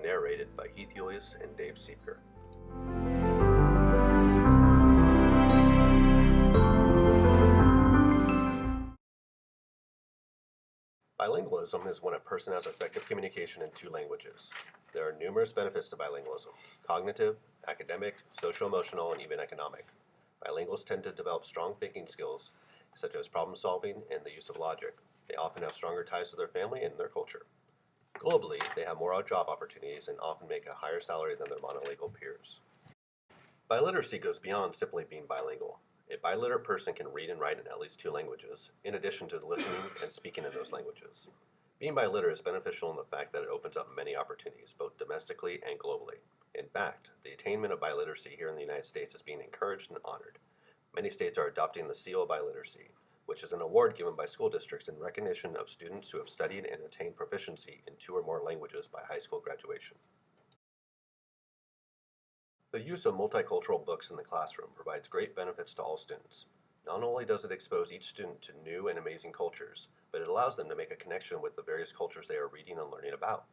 and narrated by Heath Julius and Dave Seeker. Bilingualism is when a person has effective communication in two languages. There are numerous benefits to bilingualism: cognitive, academic, social-emotional, and even economic. Bilinguals tend to develop strong thinking skills, such as problem solving and the use of logic. They often have stronger ties to their family and their culture. Globally, they have more job opportunities and often make a higher salary than their monolingual peers. Biliteracy goes beyond simply being bilingual. A biliterate person can read and write in at least two languages, in addition to listening and speaking in those languages. Being biliterate is beneficial in the fact that it opens up many opportunities, both domestically and globally. In fact, the attainment of biliteracy here in the United States is being encouraged and honored. Many states are adopting the Seal of Biliteracy, which is an award given by school districts in recognition of students who have studied and attained proficiency in two or more languages by high school graduation. The use of multicultural books in the classroom provides great benefits to all students. Not only does it expose each student to new and amazing cultures, but it allows them to make a connection with the various cultures they are reading and learning about.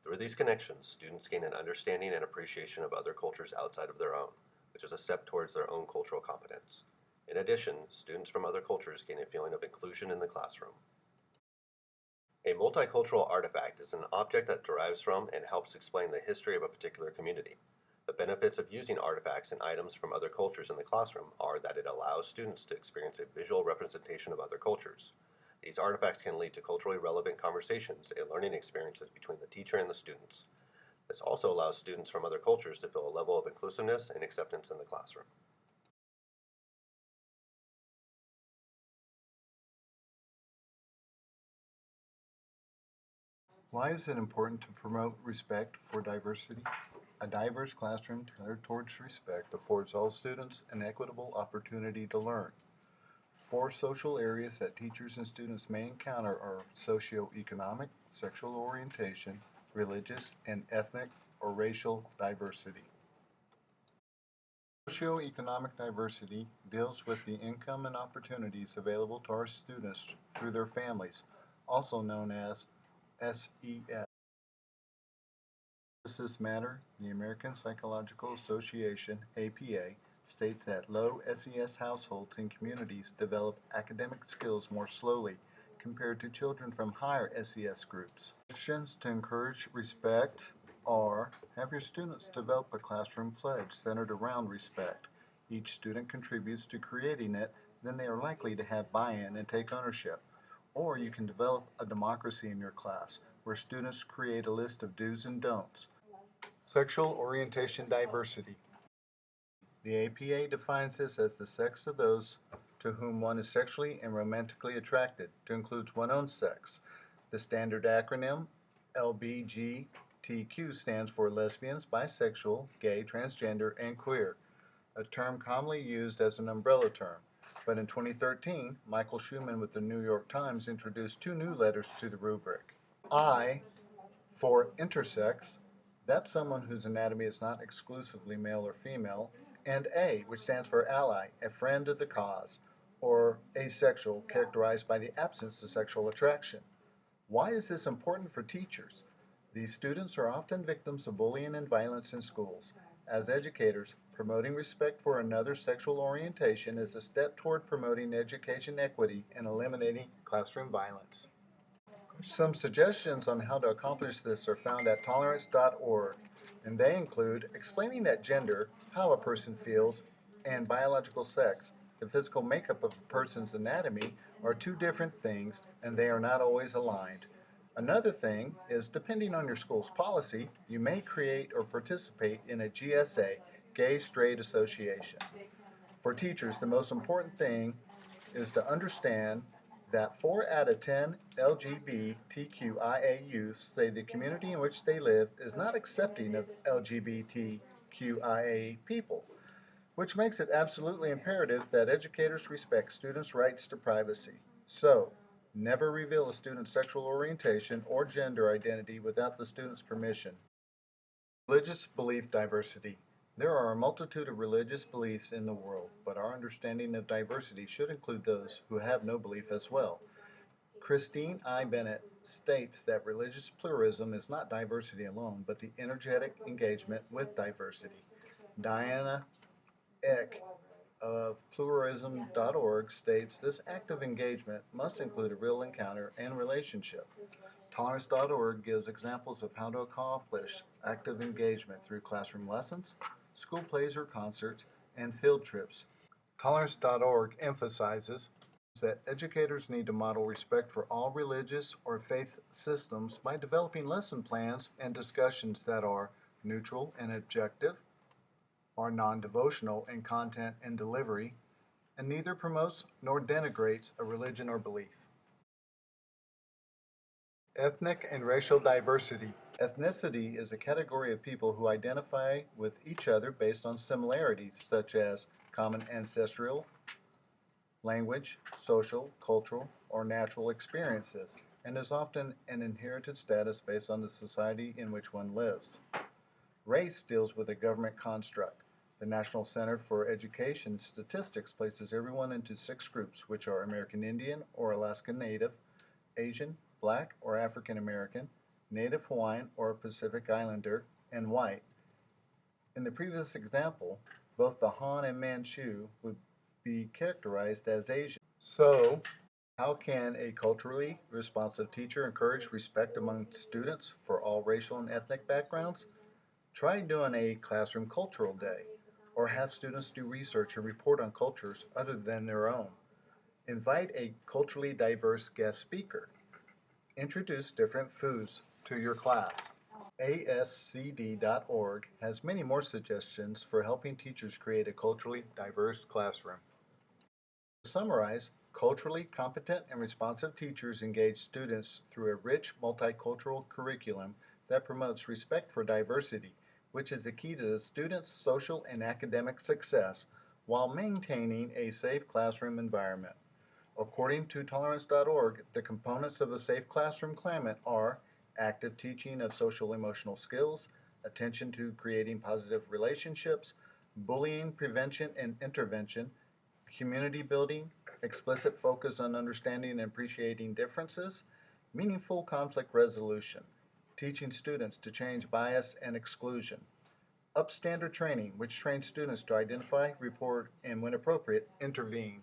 Through these connections, students gain an understanding and appreciation of other cultures outside of their own, which is a step towards their own cultural competence. In addition, students from other cultures gain a feeling of inclusion in the classroom. A multicultural artifact is an object that derives from and helps explain the history of a particular community. The benefits of using artifacts and items from other cultures in the classroom are that it allows students to experience a visual representation of other cultures. These artifacts can lead to culturally relevant conversations and learning experiences between the teacher and the students. This also allows students from other cultures to feel a level of inclusiveness and acceptance in the classroom. Why is it important to promote respect for diversity? A diverse classroom tailored towards respect affords all students an equitable opportunity to learn. Four social areas that teachers and students may encounter are socioeconomic, sexual orientation, religious, and ethnic or racial diversity. Socioeconomic diversity deals with the income and opportunities available to our students through their families, also known as SES. Does this matter? The American Psychological Association, APA, states that low SES households and communities develop academic skills more slowly compared to children from higher SES groups. Actions to encourage respect are: have your students develop a classroom pledge centered around respect. Each student contributes to creating it, then they are likely to have buy-in and take ownership. Or you can develop a democracy in your class, where students create a list of do's and don'ts. Sexual orientation diversity. The APA defines this as the sex of those to whom one is sexually and romantically attracted, to include one's own sex. The standard acronym LBGTQ stands for lesbians, bisexual, gay, transgender, and queer, a term commonly used as an umbrella term. But in 2013, Michael Schumann with the New York Times introduced two new letters to the rubric. I for intersex, that's someone whose anatomy is not exclusively male or female, and A, which stands for ally, a friend of the cause, or asexual, characterized by the absence of sexual attraction. Why is this important for teachers? These students are often victims of bullying and violence in schools. As educators, promoting respect for another's sexual orientation is a step toward promoting education equity and eliminating classroom violence. Some suggestions on how to accomplish this are found at tolerance.org, and they include explaining that gender, how a person feels, and biological sex, the physical makeup of a person's anatomy, are two different things and they are not always aligned. Another thing is, depending on your school's policy, you may create or participate in a GSA, Gay Straight Association. For teachers, the most important thing is to understand that 4 out of 10 LGBTQIA youth say the community in which they live is not accepting of LGBTQIA people, which makes it absolutely imperative that educators respect students' rights to privacy. So, never reveal a student's sexual orientation or gender identity without the student's permission. Religious belief diversity. There are a multitude of religious beliefs in the world, but our understanding of diversity should include those who have no belief as well. Christine I. Bennett states that religious pluralism is not diversity alone, but the energetic engagement with diversity. Diana Eck of pluralism.org states this active engagement must include a real encounter and relationship. Tolerance.org gives examples of how to accomplish active engagement through classroom lessons, school plays or concerts, and field trips. Tolerance.org emphasizes that educators need to model respect for all religious or faith systems by developing lesson plans and discussions that are neutral and objective, are non-devotional in content and delivery, and neither promotes nor denigrates a religion or belief. Ethnic and racial diversity. Ethnicity is a category of people who identify with each other based on similarities such as common ancestral, language, social, cultural, or natural experiences, and is often an inherited status based on the society in which one lives. Race deals with a government construct. The National Center for Education Statistics places everyone into 6 groups, which are American Indian or Alaska Native, Asian, Black or African American, Native Hawaiian or Pacific Islander, and white. In the previous example, both the Han and Manchu would be characterized as Asian. So, how can a culturally responsive teacher encourage respect among students for all racial and ethnic backgrounds? Try doing a classroom cultural day, or have students do research and report on cultures other than their own. Invite a culturally diverse guest speaker. Introduce different foods to your class. ASCD.org has many more suggestions for helping teachers create a culturally diverse classroom. To summarize, culturally competent and responsive teachers engage students through a rich multicultural curriculum that promotes respect for diversity, which is the key to the students' social and academic success while maintaining a safe classroom environment. According to Tolerance.org, the components of a safe classroom climate are active teaching of social emotional skills, attention to creating positive relationships, bullying prevention and intervention, community building, explicit focus on understanding and appreciating differences, meaningful conflict resolution, teaching students to change bias and exclusion, upstander training, which trains students to identify, report, and when appropriate, intervene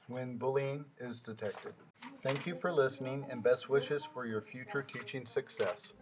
when bullying is detected. Thank you for listening and best wishes for your future teaching success.